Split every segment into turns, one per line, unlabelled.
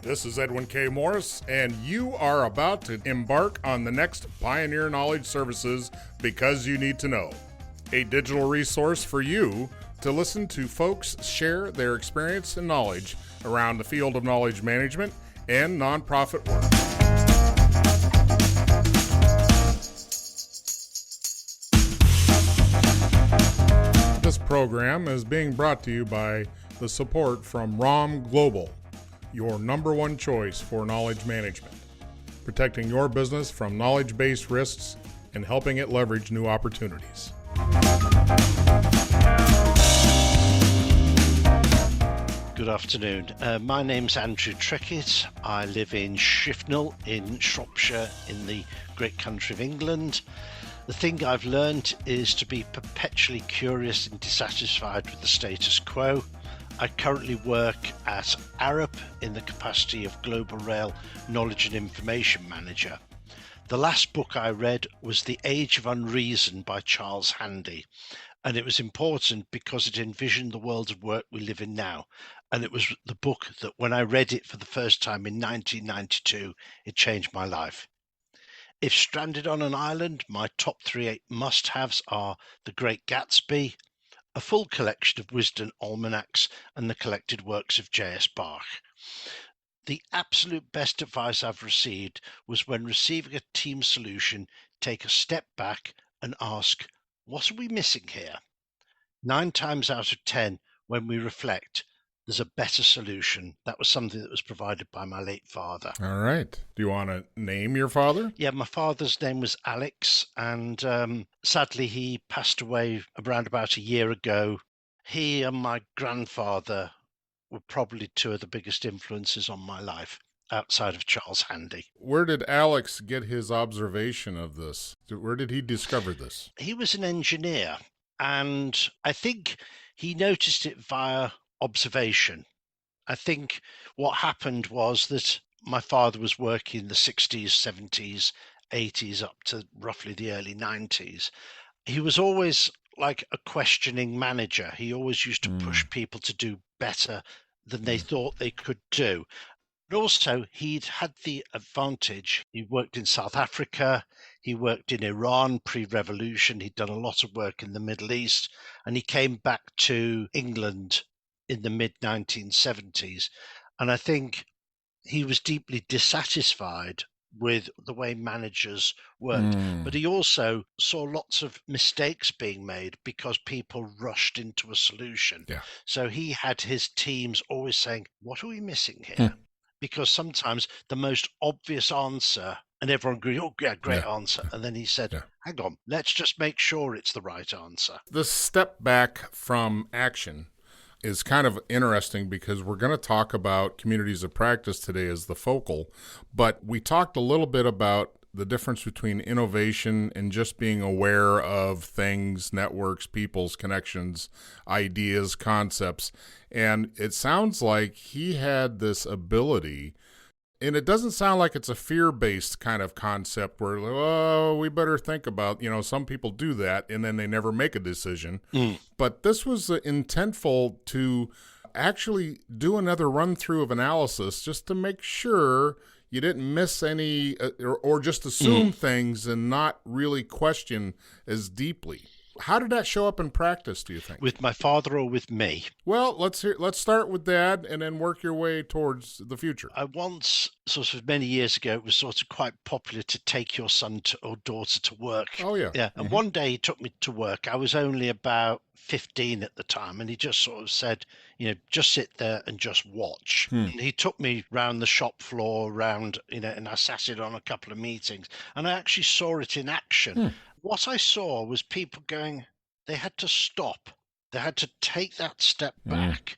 This is Edwin K. Morris, and you are about to embark on the next Pioneer Knowledge Services Because You Need to Know, a digital resource for you to listen to folks share their experience and knowledge around the field of knowledge management and nonprofit work. This program is being brought to you by the support from ROM Global, your number one choice for knowledge management, protecting your business from knowledge-based risks and helping it leverage new opportunities.
Good afternoon. My name's Andrew Trickett. I live in Shifnal in Shropshire in the great country of England. The thing I've learned is to be perpetually curious and dissatisfied with the status quo. I currently work at Arup in the capacity of Global Rail Knowledge and Information Manager. The last book I read was The Age of Unreason by Charles Handy, and it was important because it envisioned the world of work we live in now. And it was the book that when I read it for the first time in 1992, it changed my life. If stranded on an island, my top 3 must-haves are The Great Gatsby, a full collection of wisdom almanacs, and the collected works of J.S. Bach. The absolute best advice I've received was when receiving a team solution, take a step back and ask, what are we missing here? 9 times out of 10, when we reflect, there's a better solution. That was something that was provided by my late father.
All right. Do you want to name your father?
Yeah, my father's name was Alex, and sadly he passed away around about a year ago. He and my grandfather were probably 2 of the biggest influences on my life outside of Charles Handy.
Where did Alex get his observation of this? Where did he discover this?
He was an engineer, and I think he noticed it via observation. I think what happened was that my father was working in the 60s, 70s, 80s up to roughly the early 90s. He was always like a questioning manager. He always used to push people to do better than they thought they could do. But also, he'd had the advantage. He worked in South Africa. He worked in Iran pre-revolution. He'd done a lot of work in the Middle East. And he came back to England in the mid-1970s. And I think he was deeply dissatisfied with the way managers worked. But he also saw lots of mistakes being made because people rushed into a solution.
Yeah.
So he had his teams always saying, what are we missing here? Because sometimes the most obvious answer, and everyone agreed, oh, yeah, great answer. And then he said, hang on, let's just make sure it's the right answer.
This step back from action is kind of interesting because we're going to talk about communities of practice today as the focal, but we talked a little bit about the difference between innovation and just being aware of things, networks, people's connections, ideas, concepts. And it sounds like he had this ability, and it doesn't sound like it's a fear-based kind of concept where, oh, we better think about, some people do that and then they never make a decision. But this was intentful to actually do another run-through of analysis just to make sure you didn't miss any or just assume things and not really question as deeply. How did that show up in practice, do you think?
With my father or with me?
Well, let's start with Dad and then work your way towards the future.
I once, sort of many years ago, it was sort of quite popular to take your son or daughter to work.
Oh, yeah.
Yeah. And one day he took me to work. I was only about 15 at the time, and he just sort of said, just sit there and just watch. And he took me round the shop floor, and I sat in on a couple of meetings, and I actually saw it in action. What I saw was people going, they had to stop. They had to take that step back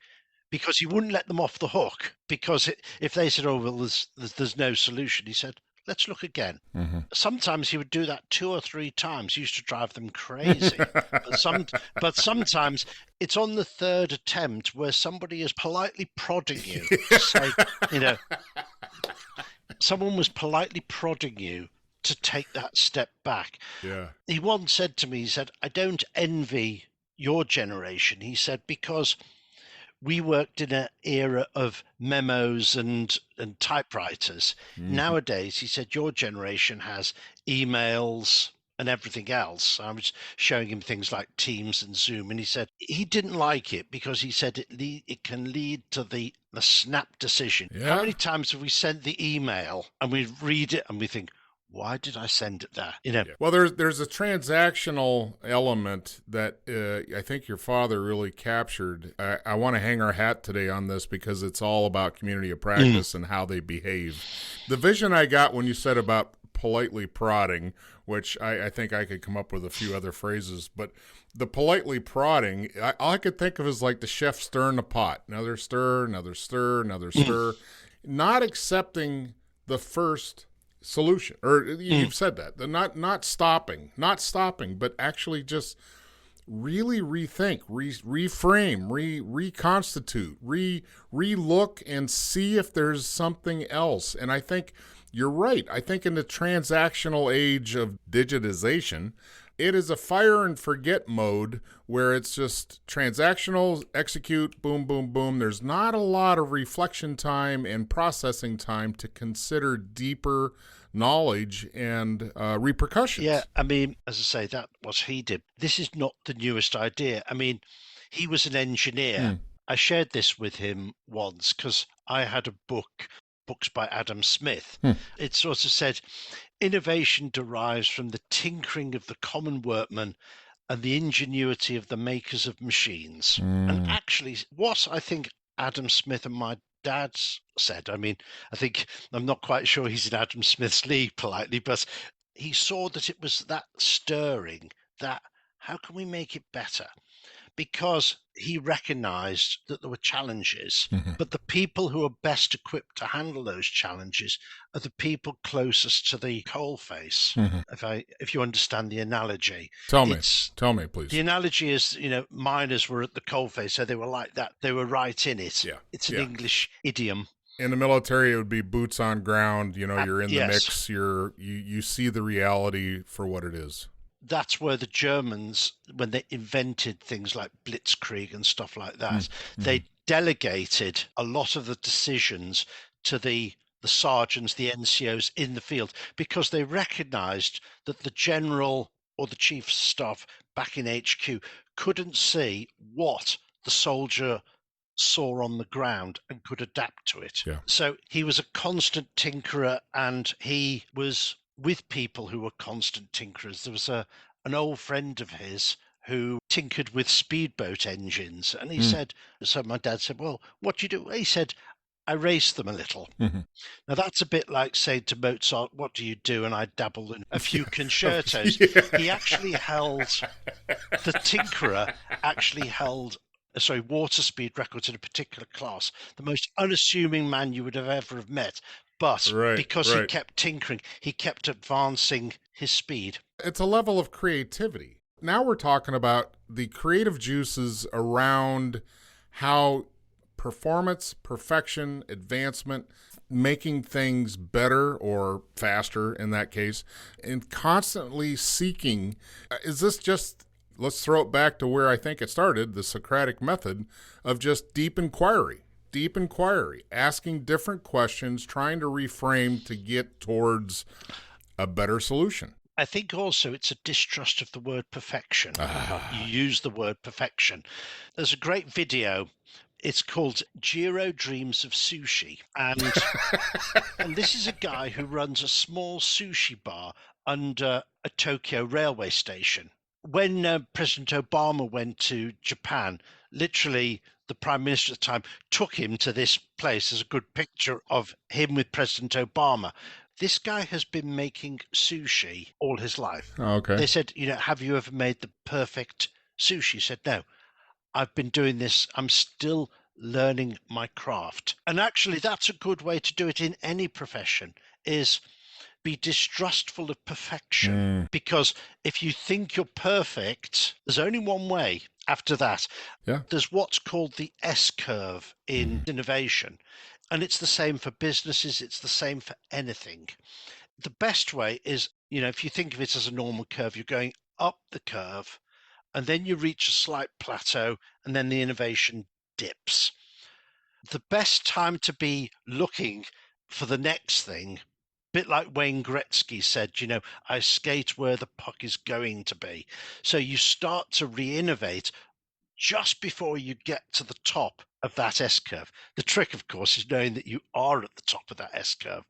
because he wouldn't let them off the hook. Because if they said, oh, well, there's no solution, he said, let's look again. Sometimes he would do that 2 or 3 times. He used to drive them crazy. but sometimes it's on the 3rd attempt where somebody is politely prodding you to say, someone was politely prodding you to take that step back.
Yeah.
He once said to me, he said, I don't envy your generation. He said, because we worked in an era of memos and typewriters.
Mhm.
Nowadays, he said, your generation has emails and everything else. I was showing him things like Teams and Zoom, and he said he didn't like it because he said it can lead to the snap decision. How
Yeah.
many times have we sent the email and we read it and we think, why did I send it there?
Yeah. Well, there's a transactional element that I think your father really captured. I want to hang our hat today on this because it's all about community of practice and how they behave. The vision I got when you said about politely prodding, which I think I could come up with a few other phrases, but the politely prodding, all I could think of is like the chef stirring the pot. Another stir, another stir, another stir. Not accepting the first solution, or you've said that, not stopping, but actually just really rethink, reframe, reconstitute, relook and see if there's something else. And I think you're right. I think in the transactional age of digitization, it is a fire and forget mode where it's just transactional, execute, boom, boom, boom. There's not a lot of reflection time and processing time to consider deeper knowledge and repercussions.
Yeah, I mean, as I say, that was he did. This is not the newest idea. I mean, he was an engineer. I shared this with him once because I had a books by Adam Smith. It sort of said, innovation derives from the tinkering of the common workman and the ingenuity of the makers of machines. And actually, what I think Adam Smith and my dad's said, I mean, I think I'm not quite sure he's in Adam Smith's league politely, but he saw that it was that stirring, that how can we make it better? Because he recognized that there were challenges, but the people who are best equipped to handle those challenges are the people closest to the coalface. If you understand the analogy,
Tell me, please.
the analogy is, miners were at the coalface, so they were like that. They were right in it.
Yeah.
It's an English idiom.
In the military, it would be boots on ground. You're in the
Yes.
mix. You see the reality for what it is.
That's where the Germans, when they invented things like blitzkrieg and stuff like that, they delegated a lot of the decisions to the sergeants, the NCOs in the field, because they recognized that the general or the chief of staff back in HQ couldn't see what the soldier saw on the ground and could adapt to it.
Yeah.
So he was a constant tinkerer, and he was with people who were constant tinkerers. There was an old friend of his who tinkered with speedboat engines, and he said, so my dad said, well, what do you do? He said, I race them a little. Now that's a bit like saying to Mozart, what do you do? And I dabble in a few concertos. He actually held, the tinkerer actually held water speed records in a particular class, the most unassuming man you would have ever met. But because he kept tinkering, he kept advancing his speed.
It's a level of creativity. Now we're talking about the creative juices around how performance, perfection, advancement, making things better or faster in that case, and constantly seeking. Is this just, let's throw it back to where I think it started, the Socratic method of just deep inquiry, asking different questions, trying to reframe to get towards a better solution.
I think also it's a distrust of the word perfection. You use the word perfection. There's a great video. It's called Jiro Dreams of Sushi. And this is a guy who runs a small sushi bar under a Tokyo railway station. When President Obama went to Japan, literally the Prime Minister at the time took him to this place. There's a good picture of him with President Obama. This guy has been making sushi all his life.
Okay.
They said, have you ever made the perfect sushi? He said, no, I've been doing this. I'm still learning my craft. And actually, that's a good way to do it in any profession, is be distrustful of perfection. Because if you think you're perfect, there's only one way after that.
Yeah.
There's what's called the S curve in innovation. And it's the same for businesses. It's the same for anything. The best way is, if you think of it as a normal curve, you're going up the curve, and then you reach a slight plateau, and then the innovation dips. The best time to be looking for the next thing, bit like Wayne Gretzky said, I skate where the puck is going to be. So you start to re-innovate just before you get to the top of that S curve. The trick, of course, is knowing that you are at the top of that S curve.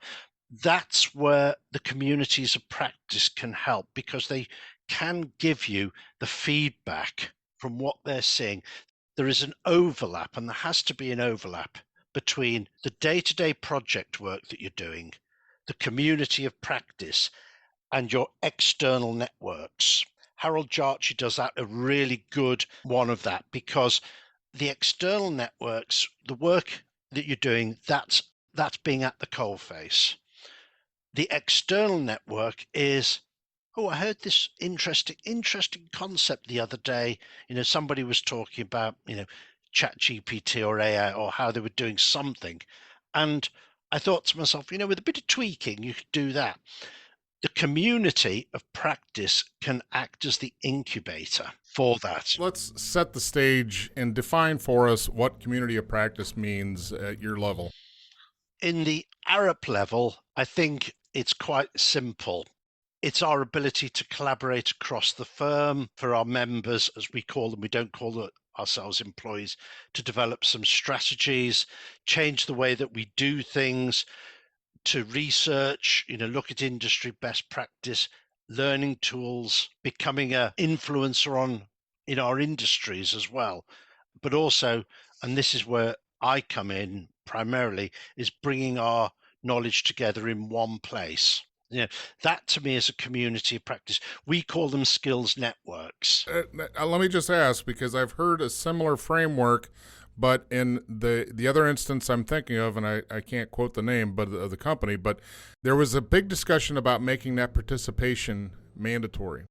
That's where the communities of practice can help, because they can give you the feedback from what they're seeing. There is an overlap, and there has to be an overlap between the day-to-day project work that you're doing, the community of practice, and your external networks. Harold Jarchi does that a really good one of that, because the external networks, the work that you're doing, that's being at the coalface. The external network is, oh, I heard this interesting concept the other day. Somebody was talking about, chat GPT or AI, or how they were doing something. And I thought to myself, with a bit of tweaking, you could do that. The community of practice can act as the incubator for that.
Let's set the stage and define for us what community of practice means at your level.
In the Arup level, I think it's quite simple. It's our ability to collaborate across the firm for our members, as we call them. We don't call ourselves employees, to develop some strategies, change the way that we do things, to research, look at industry best practice, learning tools, becoming an influencer in our industries as well. But also, and this is where I come in primarily, is bringing our knowledge together in one place. That to me is a community of practice. We call them skills networks.
Let me just ask, because I've heard a similar framework, but in the other instance I'm thinking of, and I can't quote the name but of the company, but there was a big discussion about making that participation mandatory.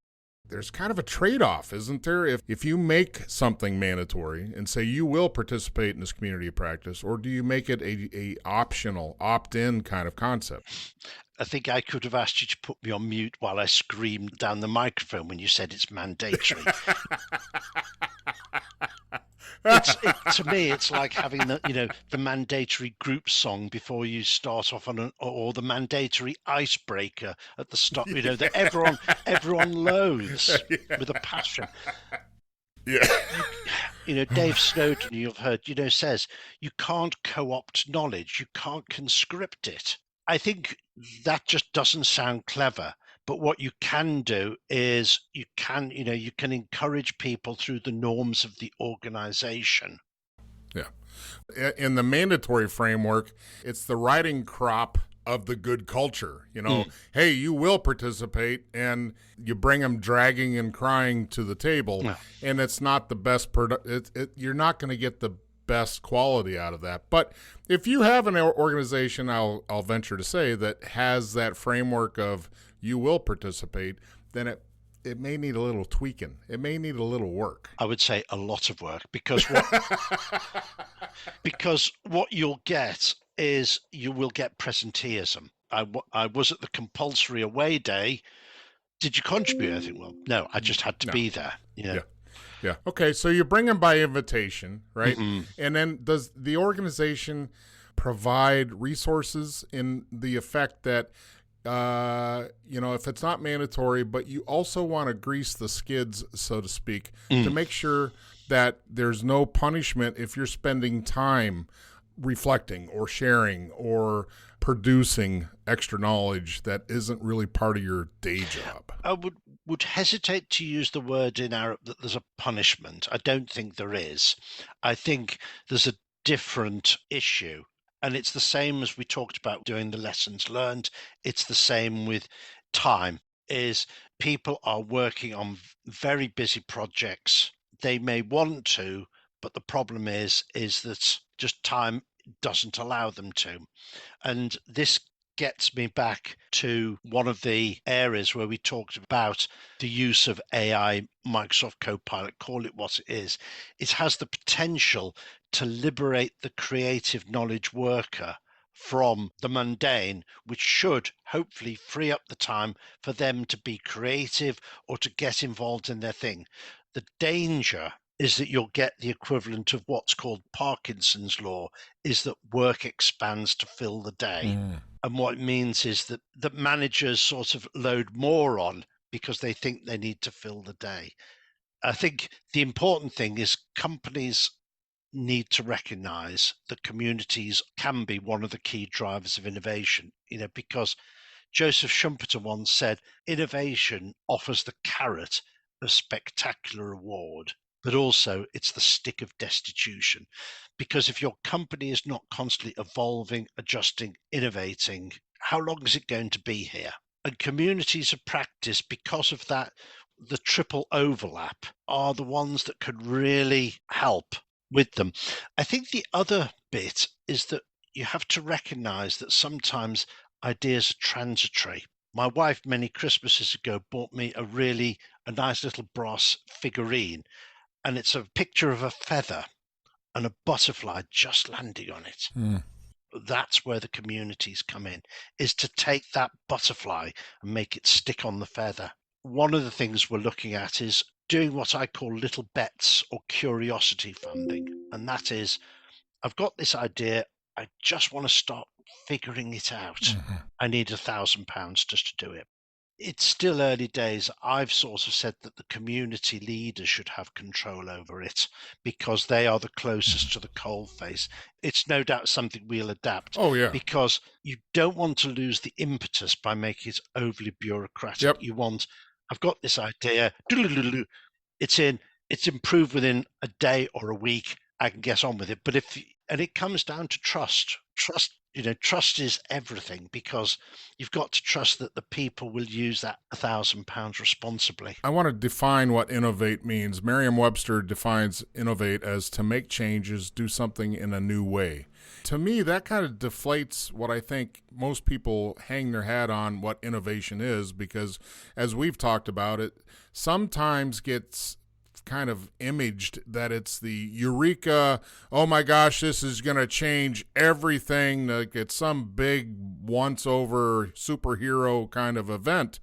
There's kind of a trade-off, isn't there? If you make something mandatory and say you will participate in this community of practice, or do you make it a optional, opt-in kind of concept?
I think I could have asked you to put me on mute while I screamed down the microphone when you said it's mandatory. To me, it's like having the mandatory group song before you start off on or the mandatory icebreaker at the start. That everyone loathes with a passion.
Yeah.
Dave Snowden, you've heard, says you can't co-opt knowledge, you can't conscript it. I think that just doesn't sound clever. But what you can do is you can encourage people through the norms of the organization.
Yeah. In the mandatory framework, it's the riding crop of the good culture. Hey, you will participate, and you bring them dragging and crying to the table, and it's not the best you're not going to get the best quality out of that. But if you have an organization, I'll venture to say, that has that framework of you will participate, then it may need a little tweaking. It may need a little work.
I would say a lot of work, because what you'll get is you will get presenteeism. I was at the compulsory away day. Did you contribute anything? Well, no, I just had to be there.
Yeah. Okay, so you bring them by invitation, right?
Mm-hmm.
And then does the organization provide resources in the effect that, if it's not mandatory, but you also want to grease the skids, so to speak, to make sure that there's no punishment if you're spending time reflecting or sharing or producing extra knowledge that isn't really part of your day job?
I would hesitate to use the word in Arab that there's a punishment. I don't think there is. I think there's a different issue. And it's the same as we talked about doing the lessons learned. It's the same with time, is people are working on very busy projects. They may want to, but the problem is that just time doesn't allow them to. And this gets me back to one of the areas where we talked about the use of AI, Microsoft Copilot, call it what it is. It has the potential to liberate the creative knowledge worker from the mundane, which should hopefully free up the time for them to be creative or to get involved in their thing. The danger is that you'll get the equivalent of what's called Parkinson's law, is that work expands to fill the day.
Mm.
And what it means is that managers sort of load more on because they think they need to fill the day. I think the important thing is companies need to recognize that communities can be one of the key drivers of innovation, because Joseph Schumpeter once said, innovation offers the carrot of spectacular reward, but also it's the stick of destitution. Because if your company is not constantly evolving, adjusting, innovating, how long is it going to be here? And communities of practice, because of that, the triple overlap are the ones that could really help with them. I think the other bit is that you have to recognize that sometimes ideas are transitory. My wife, many Christmases ago, bought me a nice little brass figurine, and it's a picture of a feather and a butterfly just landing on it.
Mm.
That's where the communities come in, is to take that butterfly and make it stick on the feather. One of the things we're looking at is doing what I call little bets or curiosity funding. And that is, I've got this idea, I just want to start figuring it out.
Mm-hmm.
I need £1,000 just to do it. It's still early days. I've sort of said that the community leaders should have control over it because they are the closest to the coalface. It's no doubt something we'll adapt.
Oh, yeah.
Because you don't want to lose the impetus by making it overly bureaucratic.
Yep.
You want, I've got this idea, it's improved within a day or a week. I can get on with it. But and it comes down to trust. Trust is everything, because you've got to trust that the people will use that £1,000 responsibly.
I want to define what innovate means. Merriam-Webster defines innovate as to make changes, do something in a new way. To me, that kind of deflates what I think most people hang their hat on what innovation is, because as we've talked about, it sometimes gets kind of imaged that it's the eureka, oh my gosh, this is going to change everything, like it's some big once-over superhero kind of event.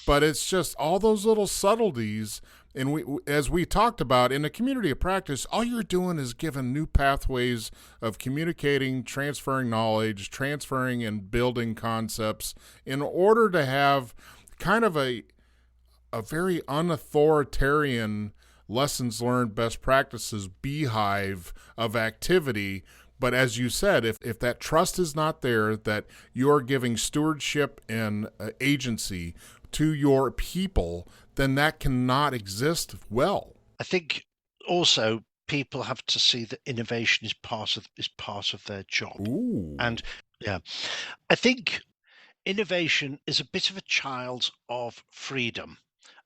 But it's just all those little subtleties. And as we talked about, in the community of practice, all you're doing is giving new pathways of communicating, transferring knowledge, transferring and building concepts in order to have kind of a very unauthoritarian lessons learned, best practices beehive of activity. But as you said, if that trust is not there, that you're giving stewardship and agency to your people, then that cannot exist well.
I think also people have to see that innovation is part of their job.
Ooh.
And yeah, I think innovation is a bit of a child of freedom.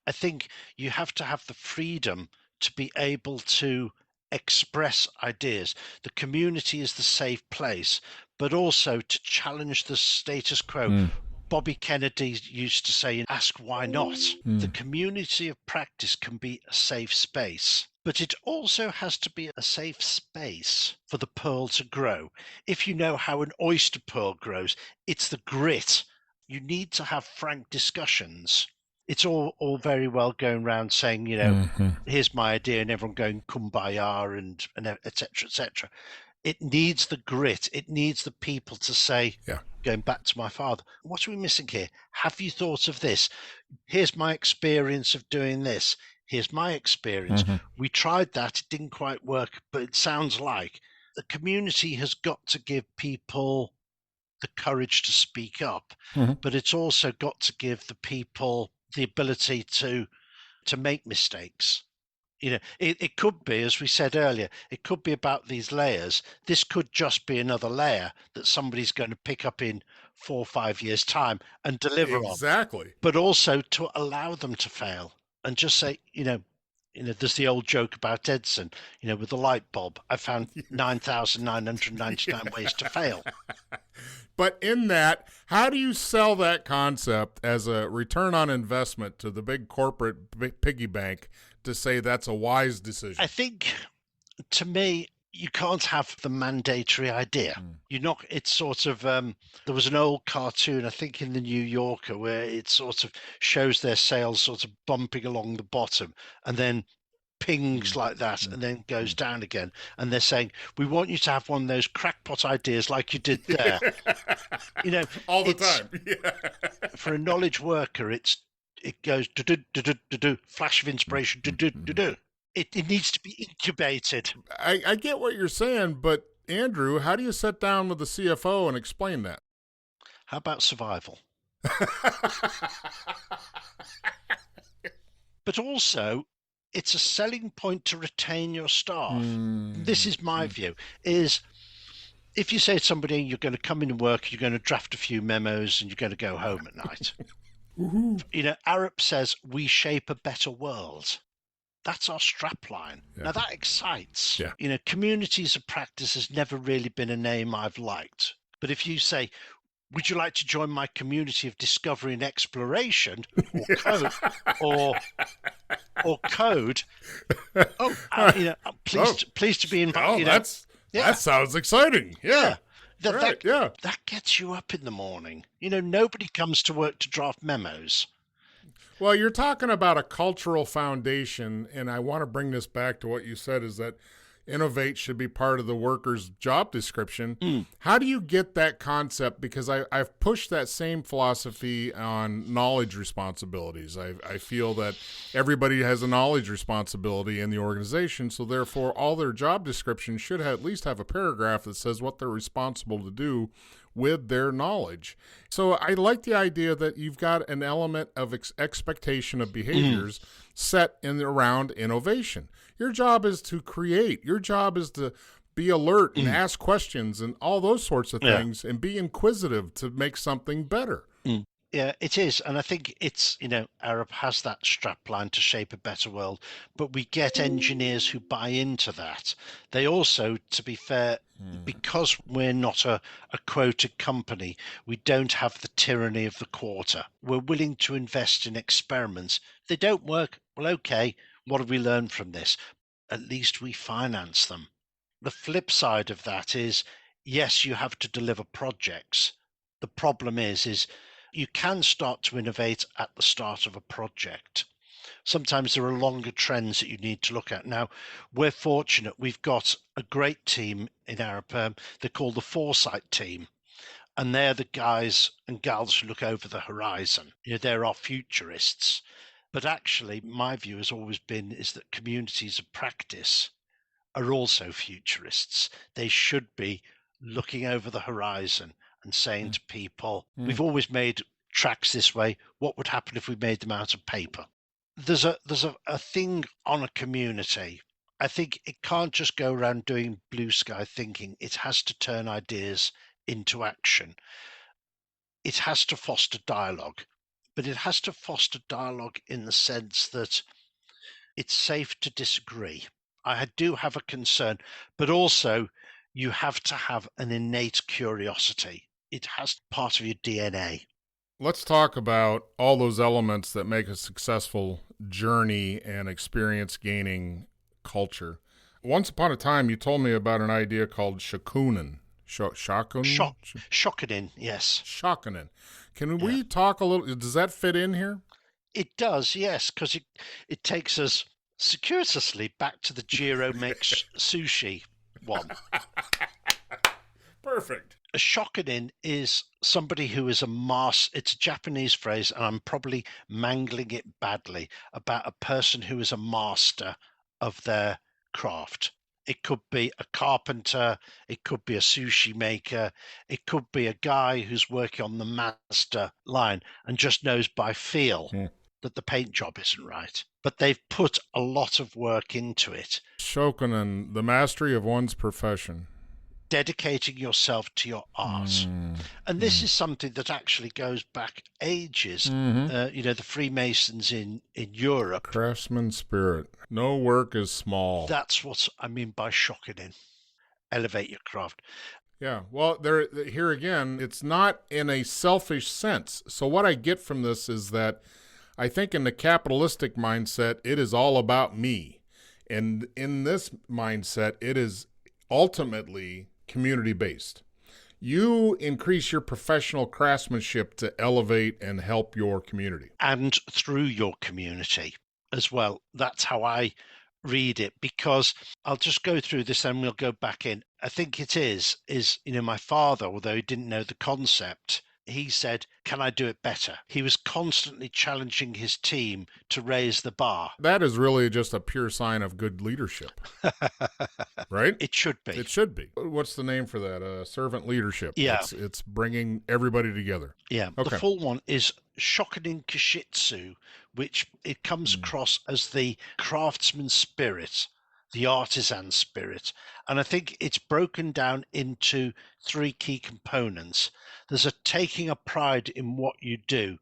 I think you have to have the freedom to be able to express ideas. The community is the safe place, but also to challenge the status quo. Bobby Kennedy used to say, ask why not. The community of practice can be a safe space, but it also has to be a safe space for the pearl to grow. If you know how an oyster pearl grows, it's the grit. You need to have frank discussions. It's all very well going around saying, here's my idea, and everyone going kumbaya and et cetera, et cetera. It needs the grit. It needs the people to say, going back to my father, what are we missing here? Have you thought of this? Here's my experience of doing this. Here's my experience. We tried that. It didn't quite work, but it sounds like the community has got to give people the courage to speak up, but it's also got to give the people the ability to make mistakes. It could be, as we said earlier, it could be about these layers. This could just be another layer that somebody's going to pick up in 4 or 5 years' time and deliver on.
Exactly.
But also to allow them to fail and just say, there's the old joke about Edison, with the light bulb. I found 9,999 ways to fail.
But in that, how do you sell that concept as a return on investment to the big corporate piggy bank to say that's a wise decision?
I think, to me, you can't have the mandatory idea. It's sort of, there was an old cartoon, I think in the New Yorker, where it sort of shows their sales sort of bumping along the bottom, and then pings like that and then goes down again. And they're saying, we want you to have one of those crackpot ideas like you did there.
All the time. Yeah.
For a knowledge worker, it goes do, flash of inspiration, do. It needs to be incubated.
I get what you're saying, but Andrew, how do you sit down with the CFO and explain that?
How about survival? But also, it's a selling point to retain your staff. This is my view, is if you say to somebody, you're going to come in and work, you're going to draft a few memos and you're going to go home at night. Arup says, we shape a better world. That's our strapline. Yeah. Now that excites. Yeah. Communities of practice has never really been a name I've liked. But if you say, would you like to join my community of discovery and exploration, or code, or code? Pleased to be invited.
That sounds exciting. Yeah.
That gets you up in the morning. Nobody comes to work to draft memos.
Well, you're talking about a cultural foundation, and I want to bring this back to what you said, is that innovate should be part of the worker's job description. How do you get that concept? Because I've pushed that same philosophy on knowledge responsibilities. I feel that everybody has a knowledge responsibility in the organization, so therefore all their job description should at least have a paragraph that says what they're responsible to do with their knowledge. So I like the idea that you've got an element of expectation of behaviors set in around innovation. Your job is to create. Your job is to be alert and ask questions and all those sorts of things and be inquisitive to make something better.
Yeah, it is. And I think it's, Arup has that strapline to shape a better world, but we get engineers who buy into that. They also, to be fair, because we're not a quoted company, we don't have the tyranny of the quarter. We're willing to invest in experiments. If they don't work, well, okay, what have we learned from this? At least we finance them. The flip side of that is, yes, you have to deliver projects. The problem is you can start to innovate at the start of a project. Sometimes there are longer trends that you need to look at. Now, we're fortunate. We've got a great team in Arup. They're called the Foresight team. And they're the guys and gals who look over the horizon. They're our futurists. But actually, my view has always been is that communities of practice are also futurists. They should be looking over the horizon and saying to people, we've always made tracks this way. What would happen if we made them out of paper? There's a thing on a community. I think it can't just go around doing blue sky thinking. It has to turn ideas into action. It has to foster dialogue, but it has to foster dialogue in the sense that it's safe to disagree. I do have a concern, but also you have to have an innate curiosity. It has part of your DNA.
Let's talk about all those elements that make a successful journey and experience gaining culture. Once upon a time, you told me about an idea called shakunin.
Shockening, yes.
Shockening. Can we talk a little? Does that fit in here?
It does, yes, because it takes us circuitously back to the Jiro makes sushi one.
Perfect.
A shockening is somebody who is a master. It's a Japanese phrase, and I'm probably mangling it badly, about a person who is a master of their craft. It could be a carpenter, it could be a sushi maker, it could be a guy who's working on the master line and just knows by feel that the paint job isn't right. But they've put a lot of work into it.
Shokunin, the mastery of one's profession.
Dedicating yourself to your art. And this is something that actually goes back ages. The Freemasons in Europe.
Craftsman spirit. No work is small.
That's what I mean by shocking. Elevate your craft.
Yeah, well, here again, it's not in a selfish sense. So what I get from this is that I think in the capitalistic mindset, it is all about me. And in this mindset, it is ultimately community-based. You increase your professional craftsmanship to elevate and help your community.
And through your community as well. That's how I read it, because I'll just go through this and we'll go back in. I think it is my father, although he didn't know the concept, he said, can I do it better? He was constantly challenging his team to raise the bar.
That is really just a pure sign of good leadership, right?
It should be.
It should be. What's the name for that? Servant leadership.
Yeah.
It's bringing everybody together.
Yeah.
Okay.
The full one is Shokunin Kishitsu, which it comes across as the craftsman spirit, the artisan spirit. And I think it's broken down into three key components. There's a taking a pride in what you do.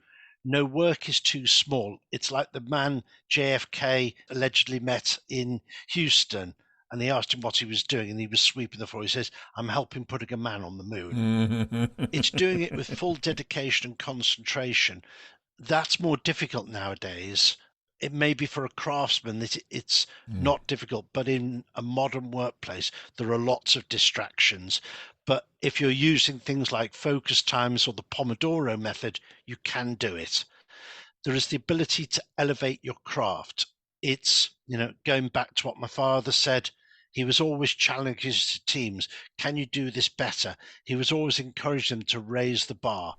No work is too small. It's like the man JFK allegedly met in Houston, and he asked him what he was doing, and he was sweeping the floor. He says, I'm helping putting a man on the moon. It's doing it with full dedication and concentration. That's more difficult nowadays. It may be for a craftsman that it's not difficult, but in a modern workplace, there are lots of distractions. But if you're using things like focus times or the Pomodoro method, you can do it. There is the ability to elevate your craft. It's, going back to what my father said, he was always challenging his teams. Can you do this better? He was always encouraging them to raise the bar.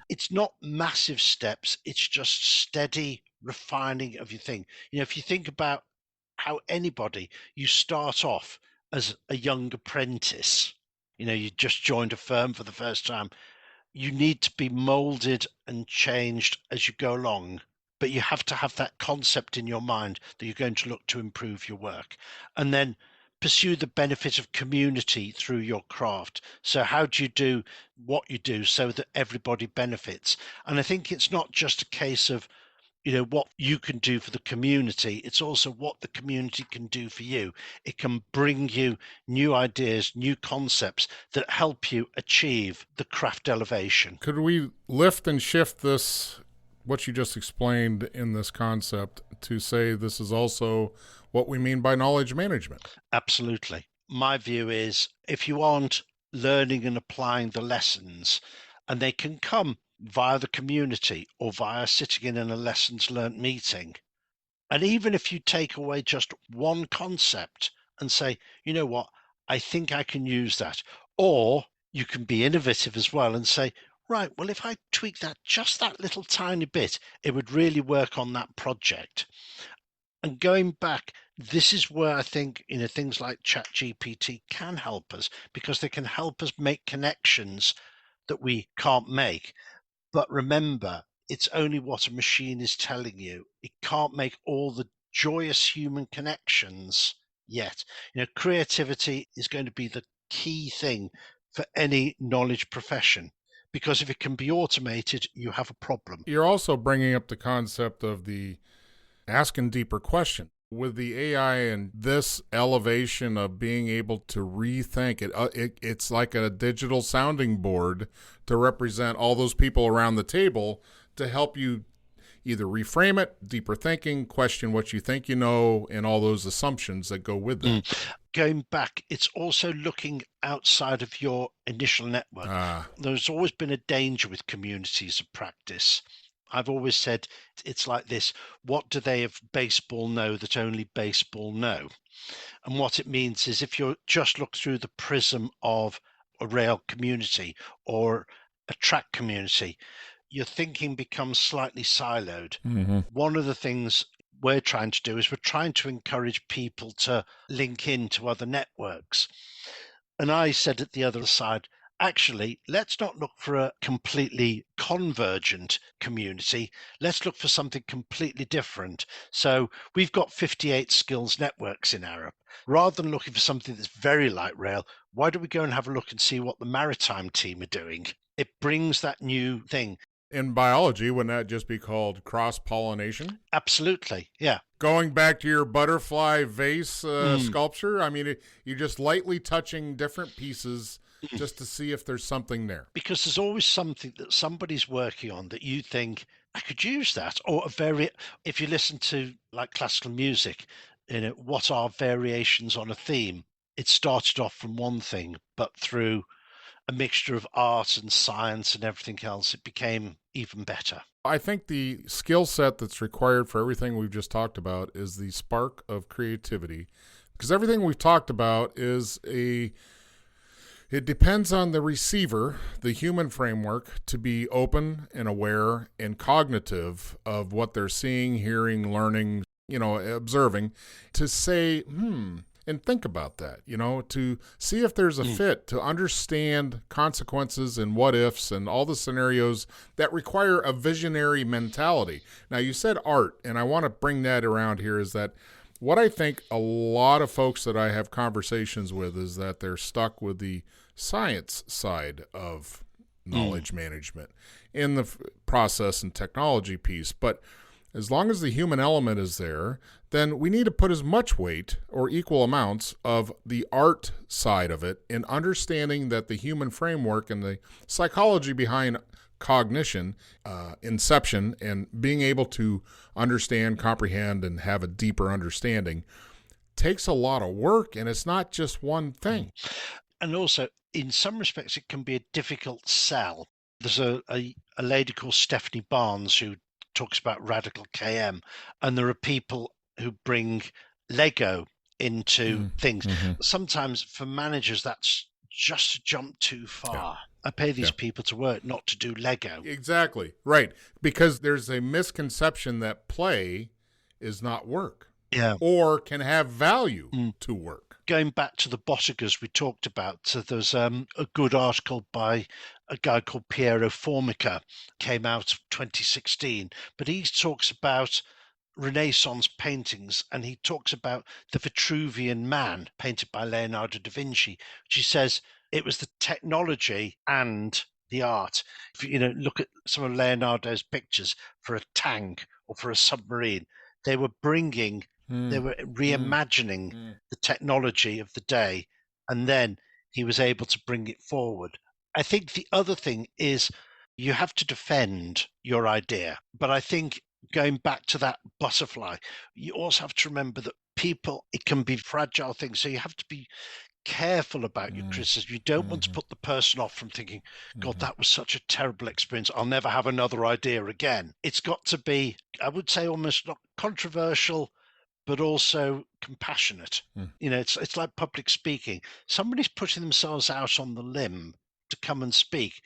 It's not massive steps. It's just steady refining of your thing. If you think about how you start off as a young apprentice, you just joined a firm for the first time. You need to be molded and changed as you go along, but you have to have that concept in your mind that you're going to look to improve your work, and then pursue the benefit of community through your craft. So how do you do what you do so that everybody benefits? And I think it's not just a case of what you can do for the community. It's also what the community can do for you. It can bring you new ideas, new concepts that help you achieve the craft elevation.
Could we lift and shift this, what you just explained in this concept, to say this is also what we mean by knowledge management?
Absolutely. My view is if you aren't learning and applying the lessons, and they can come via the community or via sitting in a lessons learned meeting. And even if you take away just one concept and say, you know what, I think I can use that. Or you can be innovative as well and say, right, well, if I tweak that just that little tiny bit, it would really work on that project. And going back, this is where I think things like ChatGPT can help us, because they can help us make connections that we can't make. But remember, it's only what a machine is telling you. It can't make all the joyous human connections yet. Creativity is going to be the key thing for any knowledge profession, because if it can be automated, you have a problem.
You're also bringing up the concept of the asking deeper question. With the AI and this elevation of being able to rethink it, it's like a digital sounding board to represent all those people around the table to help you either reframe it, deeper thinking, question what you think you know, and all those assumptions that go with that.
Going back, it's also looking outside of your initial network. There's always been a danger with communities of practice. I've always said it's like this: what do they of baseball know that only baseball know? And what it means is if you just look through the prism of a rail community or a track community, your thinking becomes slightly siloed. One of the things we're trying to do is we're trying to encourage people to link into other networks. And I said at the other side, actually, let's not look for a completely convergent community. Let's look for something completely different. So we've got 58 skills networks in Arup. Rather than looking for something that's very light rail, why don't we go and have a look and see what the maritime team are doing? It brings that new thing.
In biology, wouldn't that just be called cross-pollination?
Absolutely, yeah.
Going back to your butterfly vase sculpture, I mean, you're just lightly touching different pieces just to see if there's something there.
Because there's always something that somebody's working on that you think, I could use that. Or if you listen to like classical music, what are variations on a theme? It started off from one thing, but through a mixture of art and science and everything else, it became even better.
I think the skill set that's required for everything we've just talked about is the spark of creativity, because everything we've talked about it depends on the receiver, the human framework, to be open and aware and cognitive of what they're seeing, hearing, learning, observing, to say, and think about that, to see if there's a fit, to understand consequences and what ifs and all the scenarios that require a visionary mentality. Now, you said art, and I want to bring that around here, is that what I think a lot of folks that I have conversations with is that they're stuck with the science side of knowledge management in the process and technology piece. But as long as the human element is there, then we need to put as much weight or equal amounts of the art side of it in understanding that the human framework and the psychology behind cognition, inception, and being able to understand, comprehend, and have a deeper understanding takes a lot of work, and it's not just one thing.
And also, in some respects, it can be a difficult sell. There's a lady called Stephanie Barnes who talks about radical KM, and there are people who bring Lego into things. Sometimes for managers, that's just a jump too far. I pay these people to work, not to do Lego.
Exactly. Right. Because there's a misconception that play is not work.
Yeah.
Or can have value to work.
Going back to the Bottigers we talked about, so there's a good article by a guy called Piero Formica, came out 2016, but he talks about Renaissance paintings, and he talks about the Vitruvian Man painted by Leonardo da Vinci, which he says it was the technology and the art. If you look at some of Leonardo's pictures for a tank or for a submarine, they were reimagining the technology of the day, and then he was able to bring it forward. I think the other thing is you have to defend your idea, but I think going back to that butterfly, you also have to remember that people, it can be fragile things, so you have to be careful about your criticism. You don't want to put the person off from thinking, God, that was such a terrible experience, I'll never have another idea again. It's got to be, I would say, almost not controversial, but also compassionate. It's like public speaking. Somebody's putting themselves out on the limb to come and speak.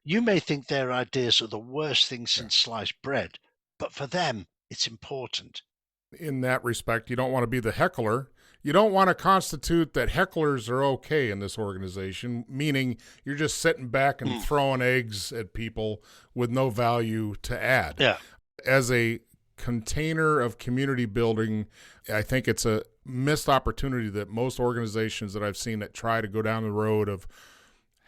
You may think their ideas are the worst thing since sliced bread, but for them, it's important.
In that respect, you don't want to be the heckler. You don't want to constitute that hecklers are okay in this organization, meaning you're just sitting back and throwing eggs at people with no value to add.
Yeah.
As a container of community building, I think it's a missed opportunity that most organizations that I've seen that try to go down the road of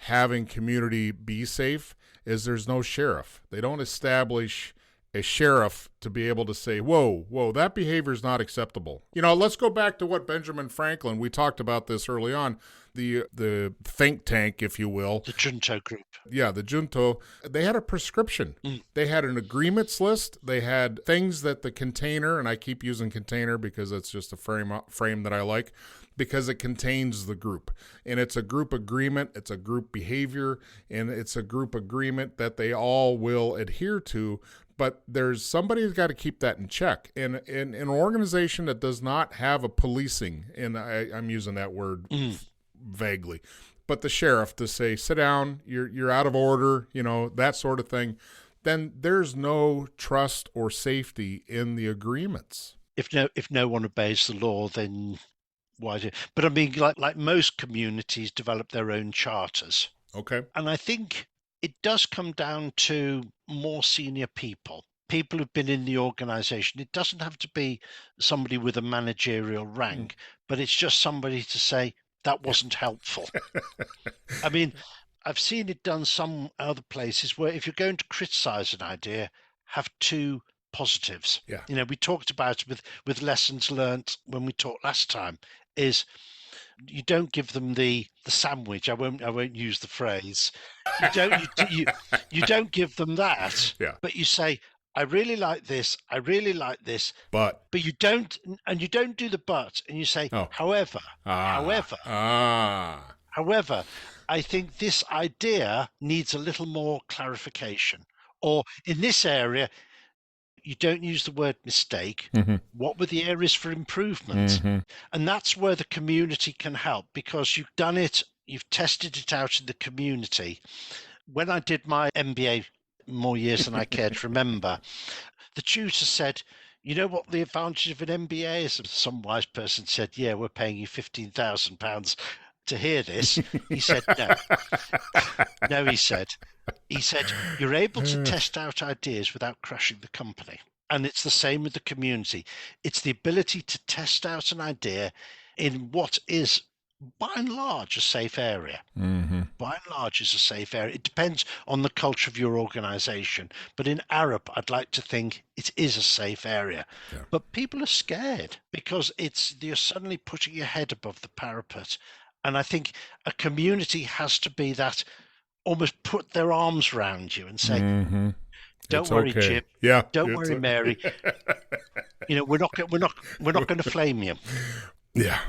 having community be safe is there's no sheriff. They don't establish a sheriff to be able to say, whoa, that behavior is not acceptable. Let's go back to what Benjamin Franklin, we talked about this early on, the think tank, if you will.
The Junto group.
Yeah, the Junto. They had a prescription. They had an agreements list. They had things that the container, and I keep using container because it's just a frame that I like, because it contains the group. And it's a group agreement, it's a group behavior, and it's a group agreement that they all will adhere to. But there's somebody who's got to keep that in check. And in an organization that does not have a policing, and I'm using that word vaguely, but the sheriff to say, sit down, you're out of order, that sort of thing, then there's no trust or safety in the agreements.
If no one obeys the law, then why do? But I mean, like most communities develop their own charters.
Okay.
And I think it does come down to more senior people who've been in the organization. It doesn't have to be somebody with a managerial rank, but it's just somebody to say, that wasn't helpful. I mean, I've seen it done some other places where if you're going to criticize an idea, have two positives.
Yeah.
We talked about with lessons learned when we talked last time, is you don't give them the sandwich. I won't use the phrase. You don't give them that.
Yeah.
But you say, I really like this. I really like this.
But
you don't do the but, and you say, however, However, I think this idea needs a little more clarification. Or in this area, you don't use the word mistake.
Mm-hmm.
What were the areas for improvement?
Mm-hmm.
And that's where the community can help, because you've done it, you've tested it out in the community. When I did my MBA, more years than I care to remember, the tutor said, "You know what the advantage of an MBA is?" Some wise person said, "Yeah, we're paying you £15,000 to hear this." He said, "No, no," he said, "You're able to test out ideas without crashing the company." And it's the same with the community. It's the ability to test out an idea in what is, by and large, a safe area.
Mm-hmm.
By and large, is a safe area. It depends on the culture of your organization. But in Arab, I'd like to think it is a safe area.
Yeah.
But people are scared because you're suddenly putting your head above the parapet. And I think a community has to be that, almost put their arms around you and say,
Mm-hmm.
"Don't
It's
worry,
okay.
Jim.
Yeah.
Don't worry, Mary. We're not going to flame you."
Yeah.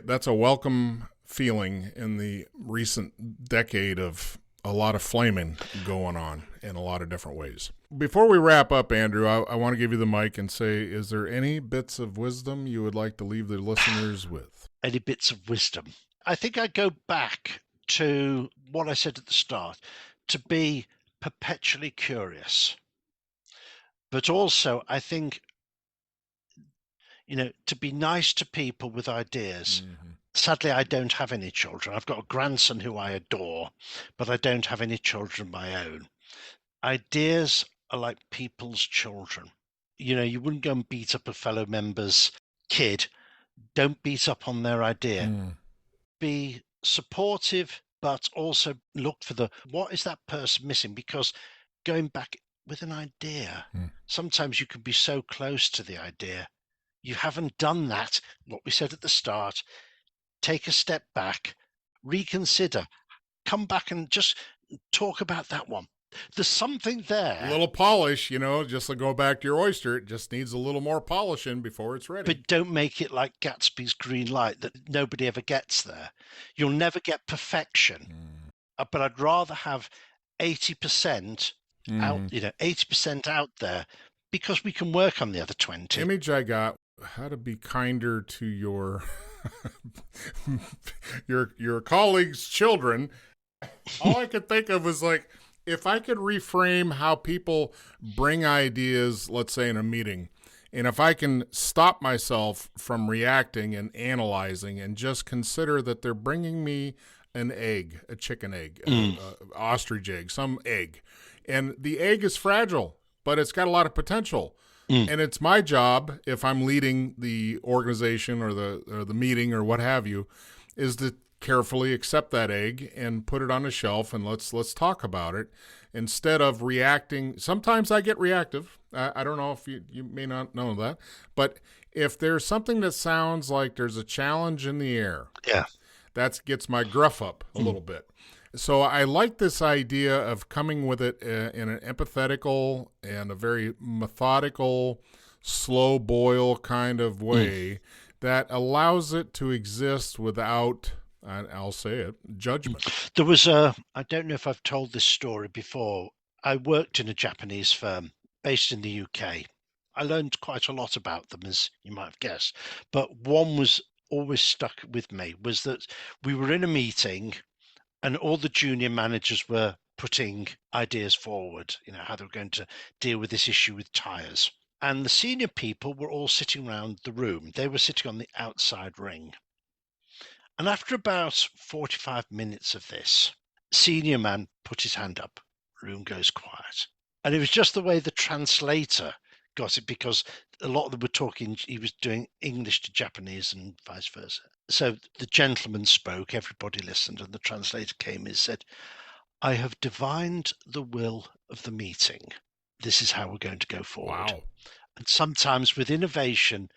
That's a welcome feeling in the recent decade of a lot of flaming going on in a lot of different ways. Before we wrap up, Andrew, I want to give you the mic and say, is there any bits of wisdom you would like to leave the listeners with?
Any bits of wisdom? I think I go back to what I said at the start, to be perpetually curious. But also, I think, to be nice to people with ideas.
Mm-hmm.
Sadly, I don't have any children. I've got a grandson who I adore, but I don't have any children of my own. Ideas are like people's children. You wouldn't go and beat up a fellow member's kid. Don't beat up on their idea.
Mm.
Be supportive, but also look for what is that person missing? Because going back with an idea, sometimes you can be so close to the idea. You haven't done that, what we said at the start. Take a step back, reconsider, come back and just talk about that one. There's something there.
A little polish, just to go back to your oyster. It just needs a little more polishing before it's ready.
But don't make it like Gatsby's green light that nobody ever gets there. You'll never get perfection. But I'd rather have 80% out, 80% out there, because we can work on the other 20.
Image I got, how to be kinder to your your colleagues' children. All I could think of was like, if I could reframe how people bring ideas, let's say in a meeting, and if I can stop myself from reacting and analyzing and just consider that they're bringing me an egg, a chicken egg, ostrich egg, some egg, and the egg is fragile, but it's got a lot of potential. And it's my job, if I'm leading the organization or the meeting or what have you, is to carefully accept that egg and put it on a shelf and let's talk about it instead of reacting. Sometimes I get reactive. I don't know if you may not know that, but if there's something that sounds like there's a challenge in the air, that gets my gruff up a little bit. So I like this idea of coming with it in an empathetical and a very methodical, slow boil kind of way that allows it to exist without, I'll say it, judgment.
There was I don't know if I've told this story before. I worked in a Japanese firm based in the UK. I learned quite a lot about them, as you might have guessed. But one was always stuck with me, was that we were in a meeting and all the junior managers were putting ideas forward, how they were going to deal with this issue with tyres. And the senior people were all sitting around the room. They were sitting on the outside ring. And after about 45 minutes of this, senior man put his hand up. Room goes quiet. And it was just the way the translator got it, because a lot of them were talking, he was doing English to Japanese and vice versa. So the gentleman spoke, everybody listened, and the translator came and said, "I have divined the will of the meeting. This is how we're going to go forward."
Wow.
And sometimes with innovation,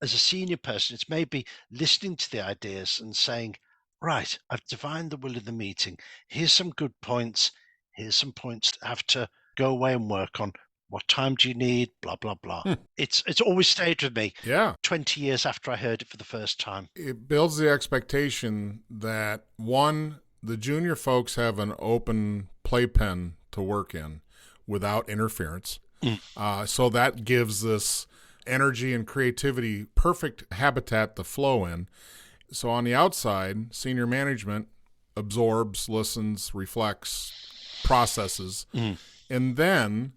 as a senior person, it's maybe listening to the ideas and saying, "Right, I've divined the will of the meeting. Here's some good points. Here's some points that have to go away and work on. what time do you need, blah, blah, blah. It's always stayed with me.
Yeah.
20 years after I heard it for the first time.
It builds the expectation that, one, the junior folks have an open playpen to work in without interference. So that gives this energy and creativity perfect habitat to flow in. So on the outside, senior management absorbs, listens, reflects, processes, and then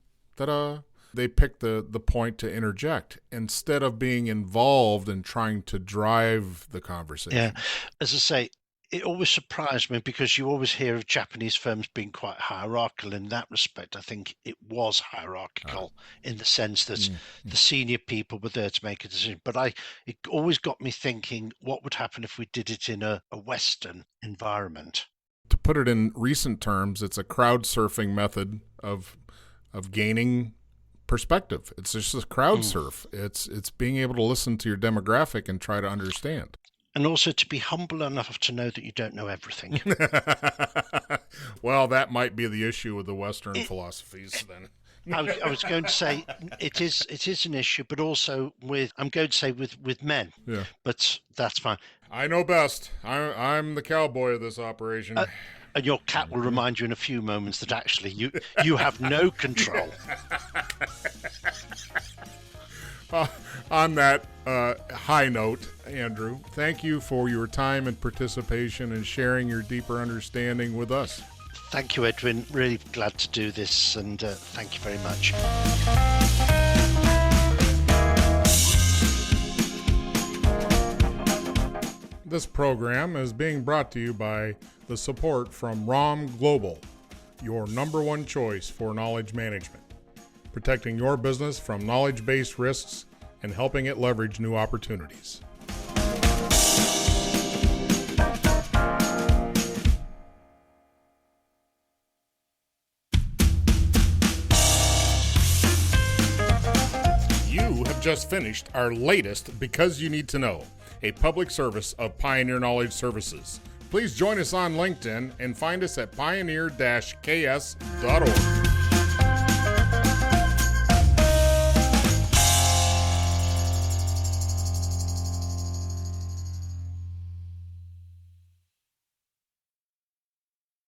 they pick the point to interject instead of being involved and trying to drive the conversation.
Yeah, as I say, it always surprised me because you always hear of Japanese firms being quite hierarchical. In that respect, I think it was hierarchical in the sense that the senior people were there to make a decision. But it always got me thinking, what would happen if we did it in a Western environment?
To put it in recent terms, it's a crowd surfing method of gaining perspective. It's just a crowd surf. It's being able to listen to your demographic and try to understand.
And also to be humble enough to know that you don't know everything.
Well, that might be the issue with the Western philosophies then.
I was going to say it is an issue, but also I'm going to say with men.
Yeah.
But that's fine.
I know best. I'm the cowboy of this operation.
And your cat will remind you in a few moments that actually you have no control.
On that high note, Andrew, thank you for your time and participation and sharing your deeper understanding with us.
Thank you, Edwin. Really glad to do this, and thank you very much.
This program is being brought to you by the support from ROM Global, your number one choice for knowledge management, protecting your business from knowledge-based risks and helping it leverage new opportunities. You have just finished our latest Because You Need to Know, a public service of Pioneer Knowledge Services. Please join us on LinkedIn and find us at pioneer-ks.org.